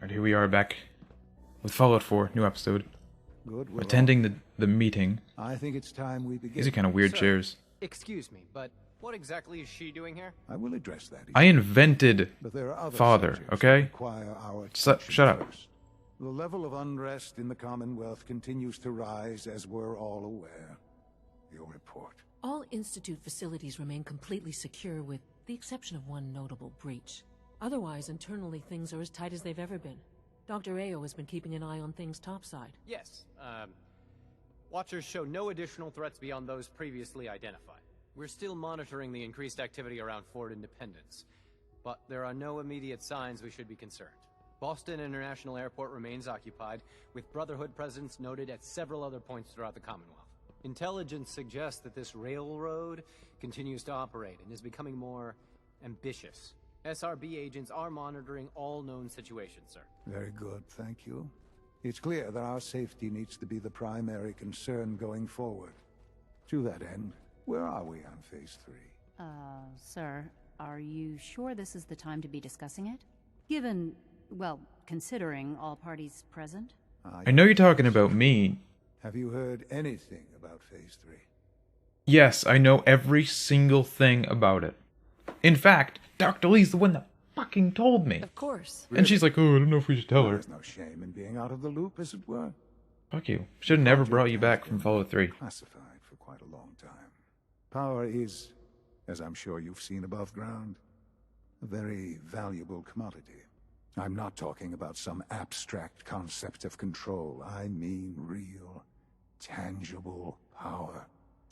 And here we are back with Fallout 4, new episode. Good. Attending the meeting. I think it's time we begin. These are kind of weird Sir, chairs. Excuse me, but what exactly is she doing here? I will address that. I invented But there are other Father, subjects okay? that require our Shut up. first. The level of unrest in the Commonwealth continues to rise, as we're all aware. Your report. All Institute facilities remain completely secure with the exception of one notable breach. Otherwise, internally things are as tight as they've ever been. Dr. AO has been keeping an eye on things topside. Yes, Watchers show no additional threats beyond those previously identified. We're still monitoring the increased activity around Fort Independence, but there are no immediate signs we should be concerned. Boston International Airport remains occupied, with Brotherhood presence noted at several other points throughout the Commonwealth. Intelligence suggests that this railroad continues to operate and is becoming more ambitious. SRB agents are monitoring all known situations, sir. Very good, thank you. It's clear that our safety needs to be the primary concern going forward. To that end, where are we on Phase 3? Sir, are you sure this is the time to be discussing it? Given, well, considering all parties present? I know you're talking about me. Have you heard anything about Phase 3? Yes, I know every single thing about it. In fact, Dr. Lee's the one that fucking told me. Of course. And she's like, oh, I don't know if we should tell her. There's no shame in being out of the loop, as it were. Fuck you. Should have never brought you back from Fallout 3. Classified for quite a long time. Power is, as I'm sure you've seen above ground, a very valuable commodity. I'm not talking about some abstract concept of control. I mean real, tangible power.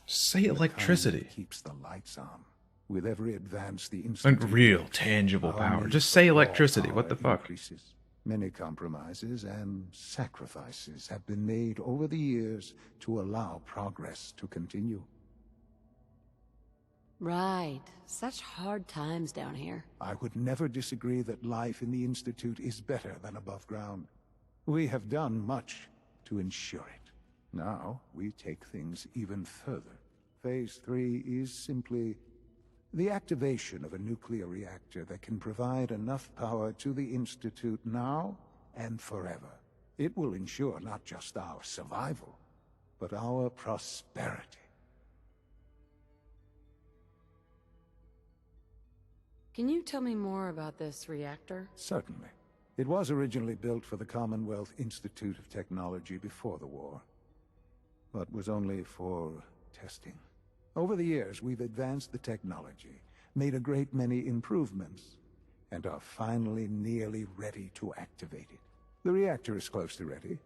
Say electricity. The kind that keeps the lights on. With every advance the And Institute real, makes, tangible our power. need Just for say raw electricity. What power the fuck? increases. Many compromises and sacrifices have been made over the years to allow progress to continue. Right. Such hard times down here. I would never disagree that life in the Institute is better than above ground. We have done much to ensure it. Now, we take things even further. Phase 3 is simply the activation of a nuclear reactor that can provide enough power to the Institute now and forever. It will ensure not just our survival, but our prosperity. Can you tell me more about this reactor? Certainly. It was originally built for the Commonwealth Institute of Technology before the war, but was only for testing. Over the years, we've advanced the technology, made a great many improvements, and are finally nearly ready to activate it. The reactor is close to ready,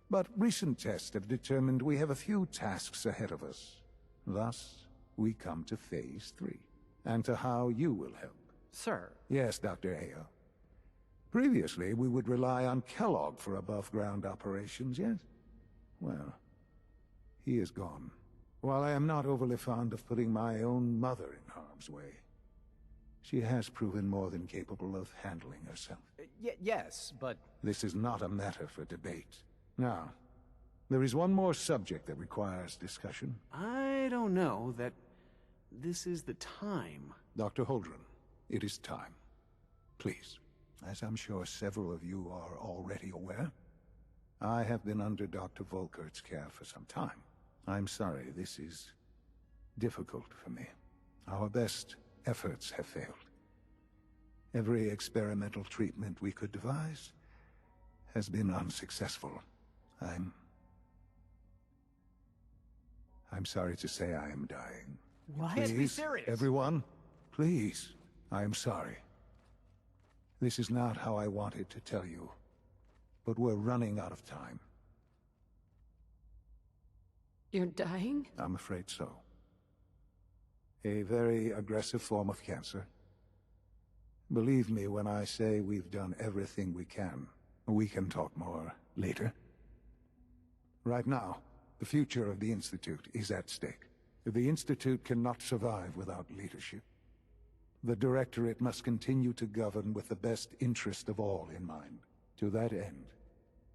but recent tests have determined we have a few tasks ahead of us. Thus, we come to Phase 3, and to how you will help. Sir. Yes, Dr. AO. Previously, we would rely on Kellogg for above-ground operations, yes? Well, he is gone. While I am not overly fond of putting my own mother in harm's way, she has proven more than capable of handling herself. Yes, but... This is not a matter for debate. Now, there is one more subject that requires discussion. I don't know that this is the time. Dr. Holdren, it is time. Please, as I'm sure several of you are already aware, I have been under Dr. Volkert's care for some time. I'm sorry, this is difficult for me. Our best efforts have failed. Every experimental treatment we could devise has been unsuccessful. I'm sorry to say I am dying. What? Please be serious. Everyone, please. I am sorry. This is not how I wanted to tell you, but we're running out of time. You're dying? I'm afraid so. A very aggressive form of cancer. Believe me when I say we've done everything we can. We can talk more later. Right now, the future of the Institute is at stake. The Institute cannot survive without leadership. The Directorate must continue to govern with the best interest of all in mind. To that end,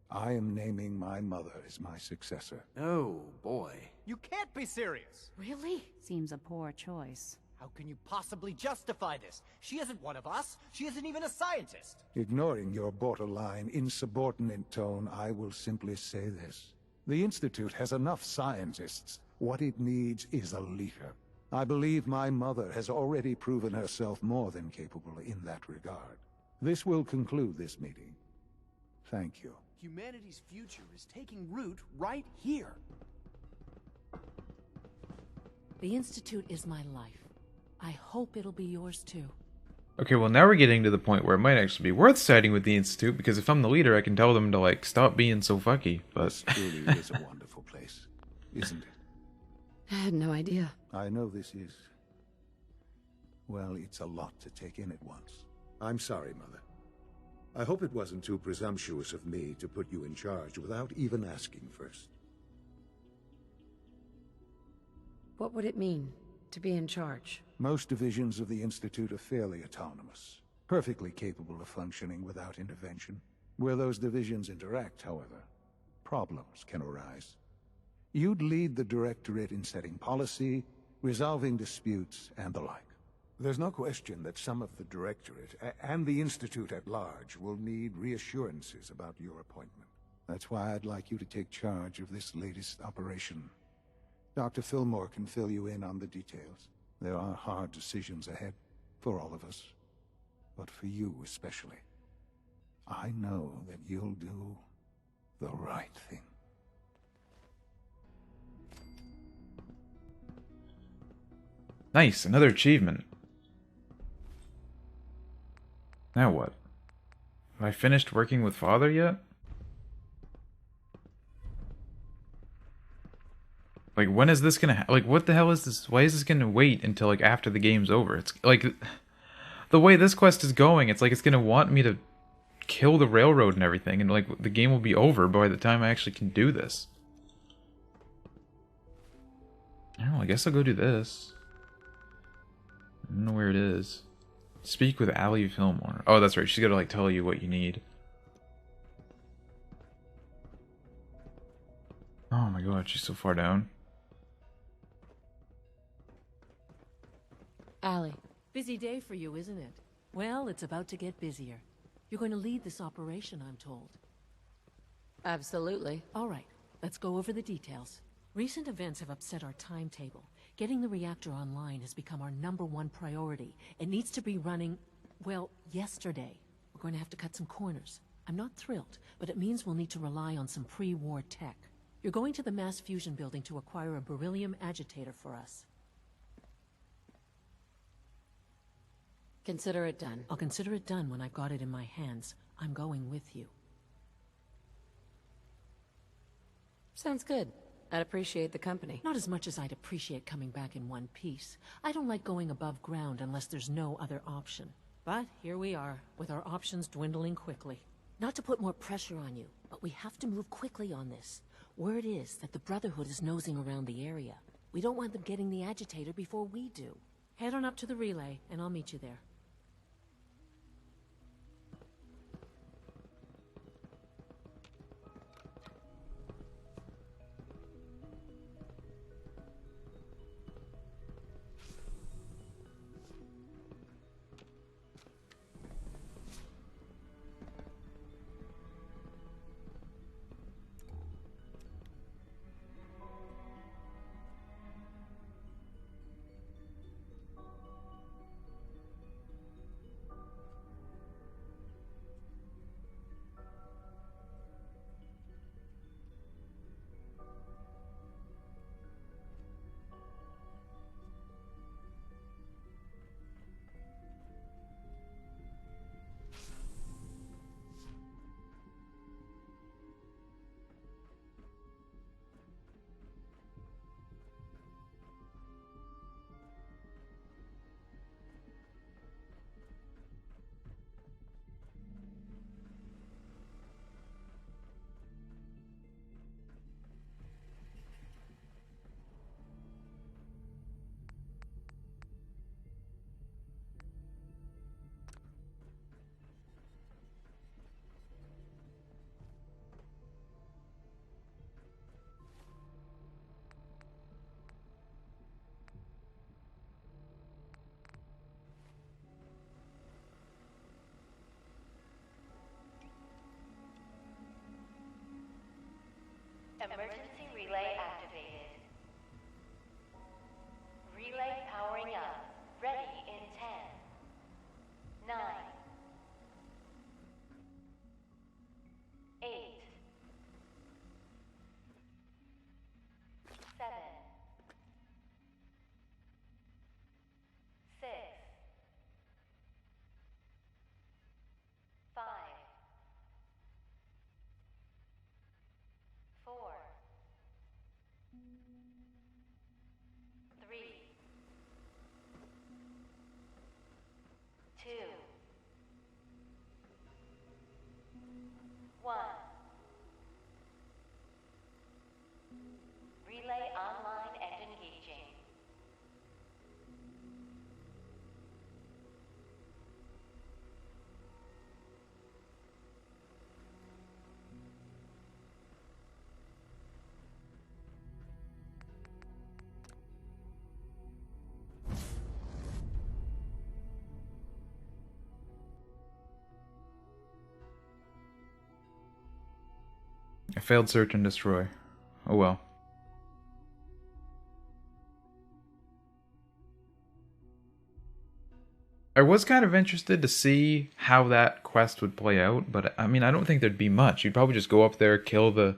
I am naming my mother as my successor. Oh, boy. You can't be serious! Really? Seems a poor choice. How How can you possibly justify this? She isn't one of us. She isn't even a scientist. Ignoring your borderline, insubordinate tone, I will simply say this. The Institute has enough scientists. What it needs is a leader. I believe my mother has already proven herself more than capable in that regard. This will conclude this meeting. Thank you. Humanity's future is taking root right here. The Institute is my life. I hope it'll be yours too. Okay, well now we're getting to the point where it might actually be worth siding with the Institute, because if I'm the leader, I can tell them to, like, stop being so fucky, but... This truly is a wonderful place, isn't it? I had no idea. I know this is... well, it's a lot to take in at once. I'm sorry, Mother. I hope it wasn't too presumptuous of me to put you in charge without even asking first. What would it mean to be in charge? Most divisions of the Institute are fairly autonomous, perfectly capable of functioning without intervention. Where those divisions interact, however, problems can arise. You'd lead the Directorate in setting policy, resolving disputes, and the like. There's no question that some of the Directorate, and the Institute at large, will need reassurances about your appointment. That's why I'd like you to take charge of this latest operation. Dr. Fillmore can fill you in on the details. There are hard decisions ahead, for all of us, but for you especially. I know that you'll do the right thing. Nice, another achievement. Now what? Have I finished working with Father yet? Like, when is this gonna like, what the hell is this? Why is this gonna wait until, like, after the game's over? It's, like, the way this quest is going, it's like it's gonna want me to kill the railroad and everything, and, like, the game will be over by the time I actually can do this. I don't know, I guess I'll go do this. I don't know where it is. Speak with Allie Fillmore. Oh, that's right, she's gotta, like, tell you what you need. Oh my god, she's so far down. Allie. Busy day for you, isn't it? Well, it's about to get busier. You're going to lead this operation, I'm told. Absolutely. All right, let's go over the details. Recent events have upset our timetable. Getting the reactor online has become our #1 priority. It needs to be running, well, yesterday. We're going to have to cut some corners. I'm not thrilled, but it means we'll need to rely on some pre-war tech. You're going to the mass fusion building to acquire a beryllium agitator for us. Consider it done. I'll consider it done when I've got it in my hands. I'm going with you. Sounds good. I'd appreciate the company. Not as much as I'd appreciate coming back in one piece. I don't like going above ground unless there's no other option. But here we are, with our options dwindling quickly. Not to put more pressure on you, but we have to move quickly on this. Word is that the Brotherhood is nosing around the area. We don't want them getting the agitator before we do. Head on up to the relay, and I'll meet you there. Emergency relay activated. Relay powering up. Ready in 10, 9, 8, 7, 6, 5, 4, 3, 2, 1. Relay online and engaging. I failed search and destroy. Oh well. I was kind of interested to see how that quest would play out, but I mean, I don't think there'd be much. You'd probably just go up there, kill the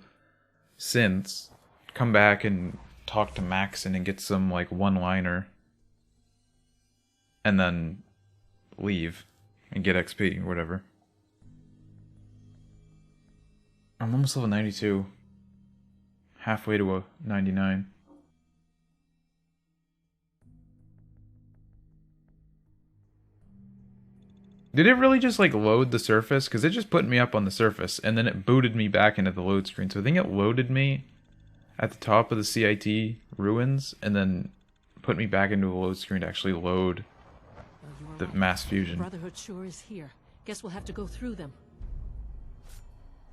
synths, come back and talk to Maxon and get some, like, one-liner, and then leave and get XP or whatever. I'm almost level 92. Halfway to a 99. Did it really just, like, load the surface? Because it just put me up on the surface, and then it booted me back into the load screen. So I think it loaded me at the top of the CIT ruins, and then put me back into a load screen to actually load the mass fusion. Brotherhood sure is here. Guess we'll have to go through them.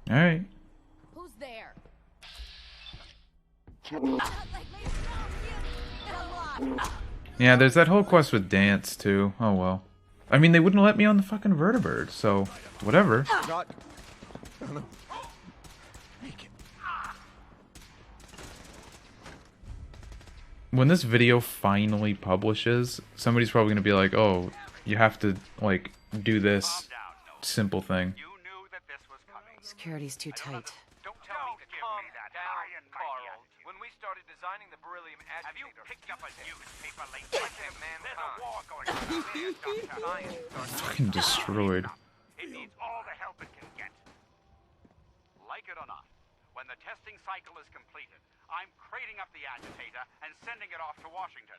Alright. Who's there? Yeah, there's that whole quest with Dance, too. Oh well. I mean, they wouldn't let me on the fucking vertibird, so whatever. Not. No, no. When this video finally publishes, somebody's probably gonna be like, oh, you have to, like, do this simple thing. Security's too tight. Don't tell me to calm down, Carl. When we started designing the beryllium agitator, have you picked up a newspaper lately? There's a war going on. Fucking destroyed. It needs all the help it can get. Like it or not, when the testing cycle is completed, I'm crating up the agitator and sending it off to Washington.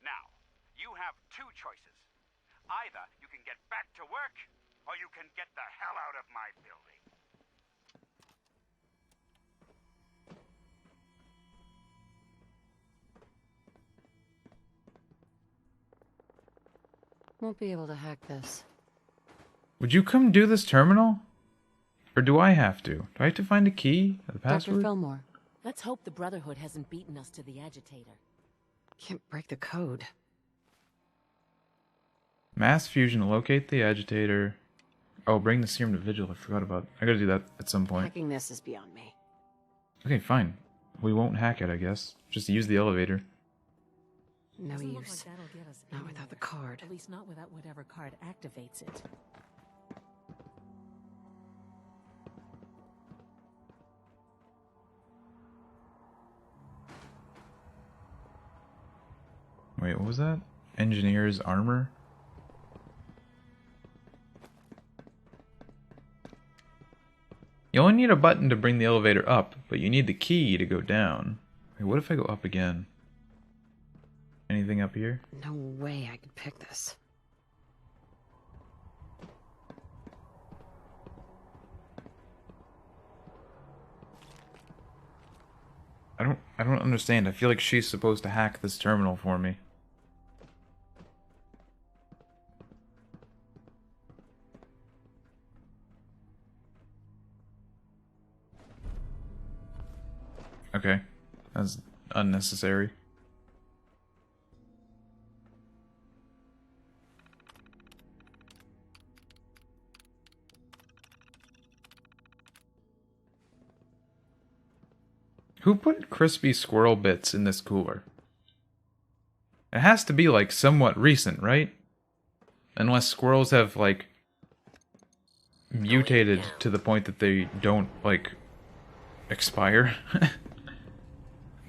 Now, you have two choices. Either you can get back to work, or you can get the hell out of my building. Won't be able to hack this. Would you come do this terminal? Or do I have to? Do I have to find a key? The Dr. password? Fillmore, Let's hope the Brotherhood hasn't beaten us to the agitator. can't break the code. Mass fusion, locate the agitator. Oh, bring the serum to Vigil. I forgot about. I gotta do that at some point. Hacking this is beyond me. Okay, fine. We won't hack it, I guess. Just use the elevator. No Doesn't look use. like that'll get us Not without the anywhere. card. At least not without whatever card activates it. Wait, what was that? Engineer's armor? You only need a button to bring the elevator up, but you need the key to go down. Wait, what if I go up again? Anything up here? No way I could pick this. I don't understand. I feel like she's supposed to hack this terminal for me. Okay. That's unnecessary. Who put crispy squirrel bits in this cooler? It has to be, like, somewhat recent, right? Unless squirrels have, like, mutated to the point that they don't, like, expire.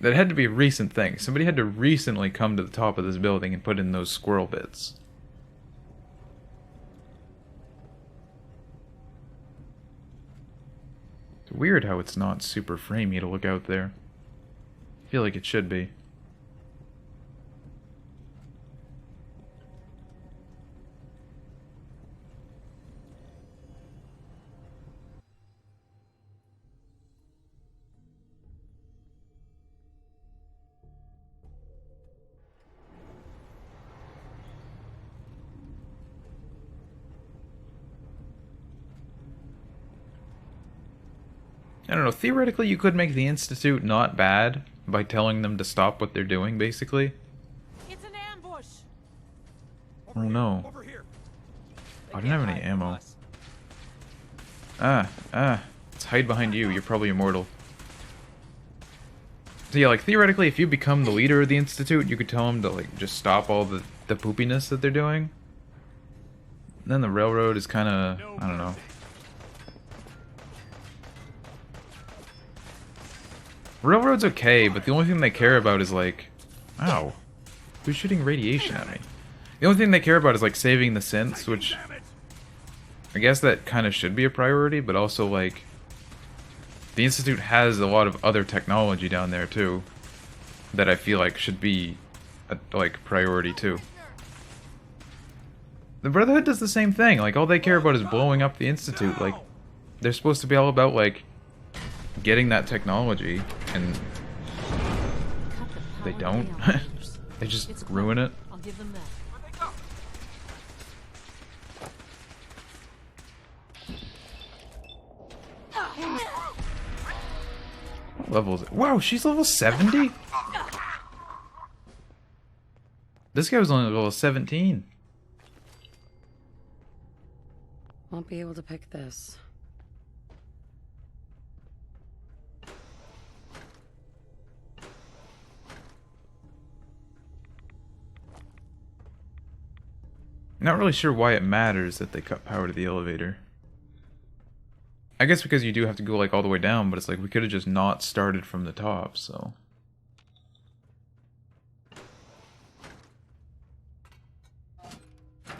That had to be a recent thing. Somebody had to recently come to the top of this building and put in those squirrel bits. It's weird how it's not super framey to look out there. I feel like it should be. I don't know, theoretically you could make the Institute not bad by telling them to stop what they're doing, basically. It's an ambush. Oh no. I didn't have any ammo. Let's hide behind you, you're probably immortal. So yeah, like theoretically if you become the leader of the Institute, you could tell them to like just stop all the poopiness that they're doing. And then the railroad is kinda, I don't know. Railroad's okay, but the only thing they care about is like... Ow. Who's shooting radiation at me? The only thing they care about is like saving the synths, which... I guess that kind of should be a priority, but also like... The Institute has a lot of other technology down there too. That I feel like should be a like priority too. The Brotherhood does the same thing, like all they care about is blowing up the Institute, like... They're supposed to be all about like... getting that technology, and they don't. They just ruin it. I'll give them that. What level is it? Wow, she's level 70? This guy was only level 17. Won't be able to pick this. Not really sure why it matters that they cut power to the elevator. I guess because you do have to go like all the way down, but it's like we could have just not started from the top, so...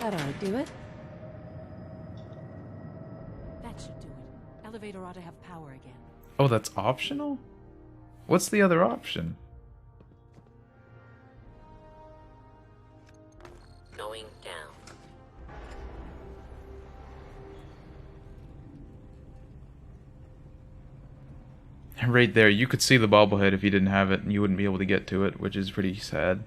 That ought to do it. That should do it. Elevator ought to have power again. Oh, that's optional? What's the other option? Going down. Right there, you could see the bobblehead if you didn't have it, and you wouldn't be able to get to it, which is pretty sad.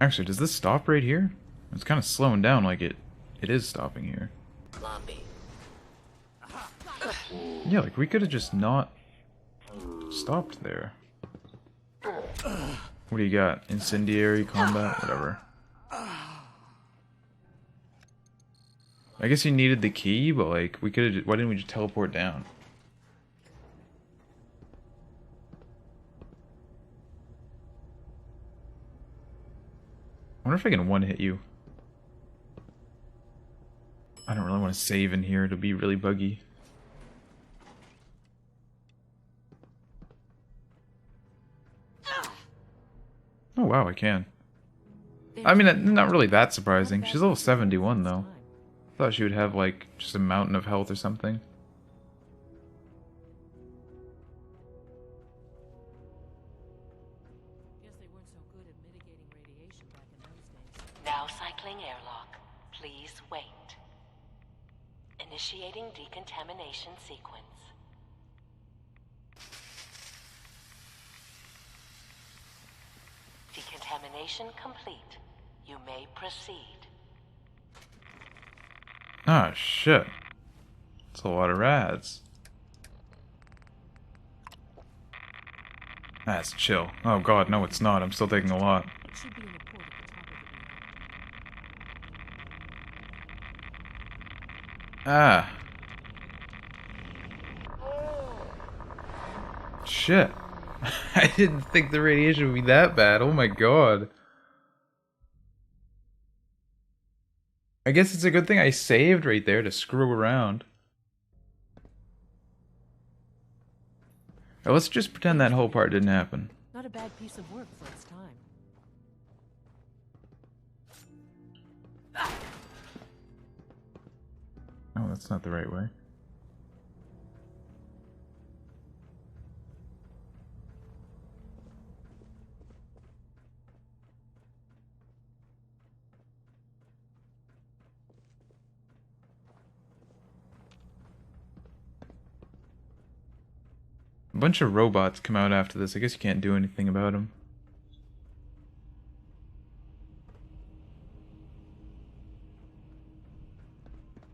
Actually, does this stop right here? It's kind of slowing down like it is stopping here. Lobby. Yeah, like we could have just not stopped there. What do you got? Incendiary, combat, whatever. I guess you needed the key, but like we could have. Why didn't we just teleport down? I wonder if I can one-hit you. I don't really want to save in here. It'll be really buggy. Oh wow, I can. I mean, not really that surprising. She's level 71 though. I thought she would have like just a mountain of health or something. Guess they weren't so good at mitigating radiation back in those days. Now cycling airlock. Please wait. Initiating decontamination sequence. Decontamination complete. You may proceed. Ah, shit. That's a lot of rads. That's chill. Oh god, no it's not. I'm still taking a lot. It should be in a port at the top of the building. Ah. Shit. I didn't think the radiation would be that bad. Oh my god. I guess it's a good thing I saved right there to screw around. Let's just pretend that whole part didn't happen. Not a bad piece of work for its time. Oh, that's not the right way. A bunch of robots come out after this. I guess you can't do anything about them.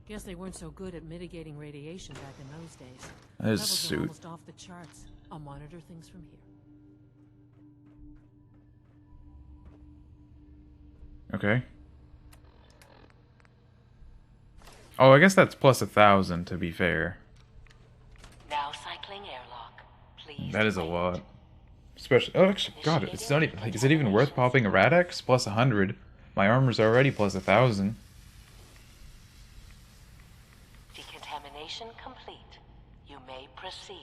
Guess they weren't so good at mitigating radiation back in those days. That is Levels are suit. almost off the charts. I'll monitor things from here. Okay. Oh, I guess that's plus 1,000 to be fair. Now cycling airlock. Please. That is a lot. Especially, oh, actually, God, it's not even, like, is it even worth popping a Radix? Plus 100. My armor's already plus 1,000. Decontamination complete. You may proceed.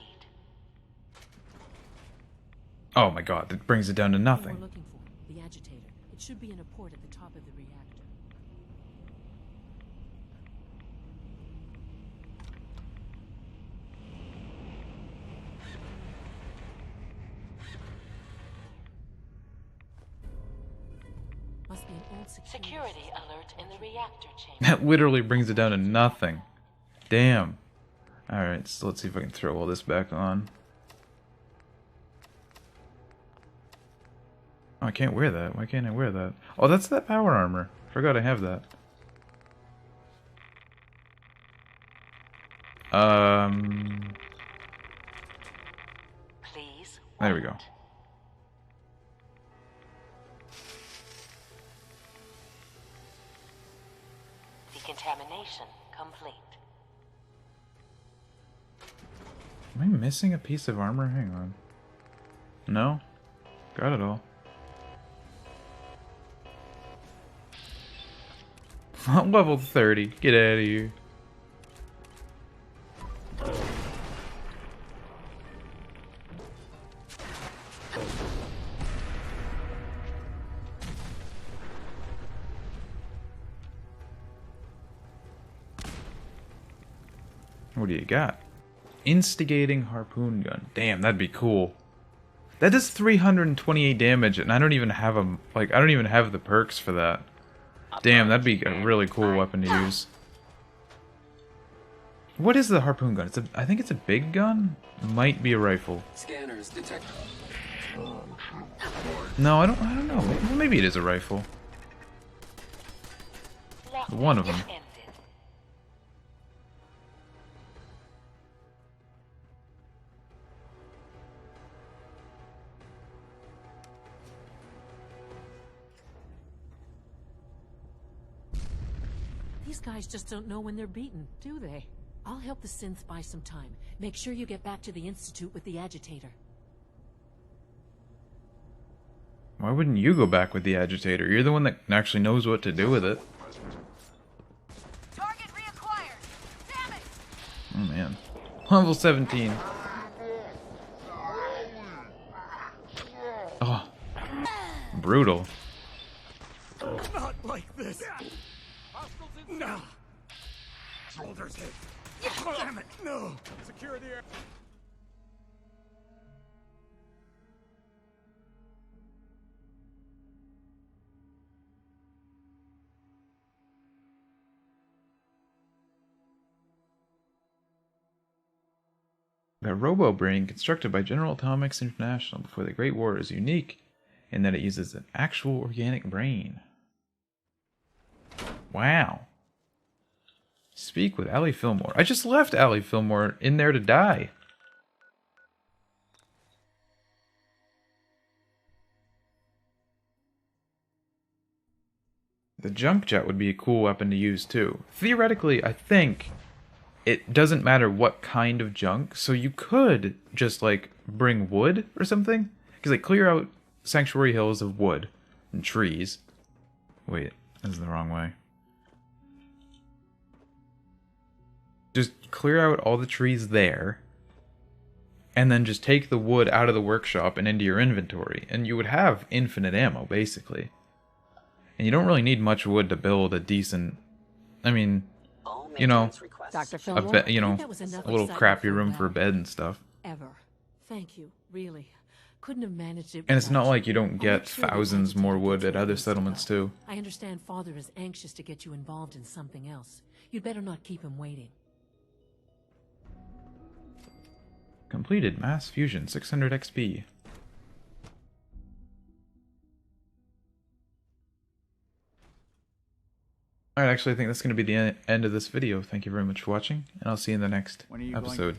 Oh my God, that brings it down to What nothing. we're looking for, the agitator. It should be in a port at the top of the reactor. Must be an old Security alert in the reactor chamber. That literally brings it down to nothing. Damn. Alright, so let's see if I can throw all this back on. Oh, I can't wear that. Why can't I wear that? Oh, that's that power armor. Forgot I have that. Please. There we go. wont. Decontamination complete. Am I missing a piece of armor? Hang on. No? Got it all. Level 30. Get out of here. What do you got? Instigating harpoon gun. Damn, that'd be cool. That does 328 damage, and I don't even have a I don't even have the perks for that. Damn, that'd be a really cool weapon to use. What is the harpoon gun? I think it's a big gun. Might be a rifle. Scanners detect. No, I don't know. Well, maybe it is a rifle. One of them. Ended. These guys just don't know when they're beaten, do they? I'll help the synths buy some time. Make sure you get back to the Institute with the agitator. Why wouldn't you go back with the agitator? You're the one that actually knows what to do with it. Target reacquired. Damn it! Oh man. Level 17. Oh. Brutal. Not like this. No. Shoulders hit. Damn it. No. Secure the air. The Robo-Brain, constructed by General Atomics International before the Great War, is unique in that it uses an actual organic brain. Wow. Speak with Allie Fillmore. I just left Allie Fillmore in there to die. The junk jet would be a cool weapon to use too. Theoretically, I think it doesn't matter what kind of junk, so you could just, like, bring wood or something. Because, like, clear out Sanctuary Hills of wood and trees. Wait, this is the wrong way. Just clear out all the trees there, and then just take the wood out of the workshop and into your inventory, and you would have infinite ammo, basically. And you don't really need much wood to build a decent... I mean, you know, a little crappy room for a bed and stuff. Ever. Thank you, really. Couldn't have managed it. And it's not without like you don't get thousands more wood at other settlements, too. I understand Father is anxious to get you involved in something else. You'd better not keep him waiting. Completed mass fusion, 600 XP. Alright, actually I think that's going to be the end of this video. Thank you very much for watching, and I'll see you in the next episode.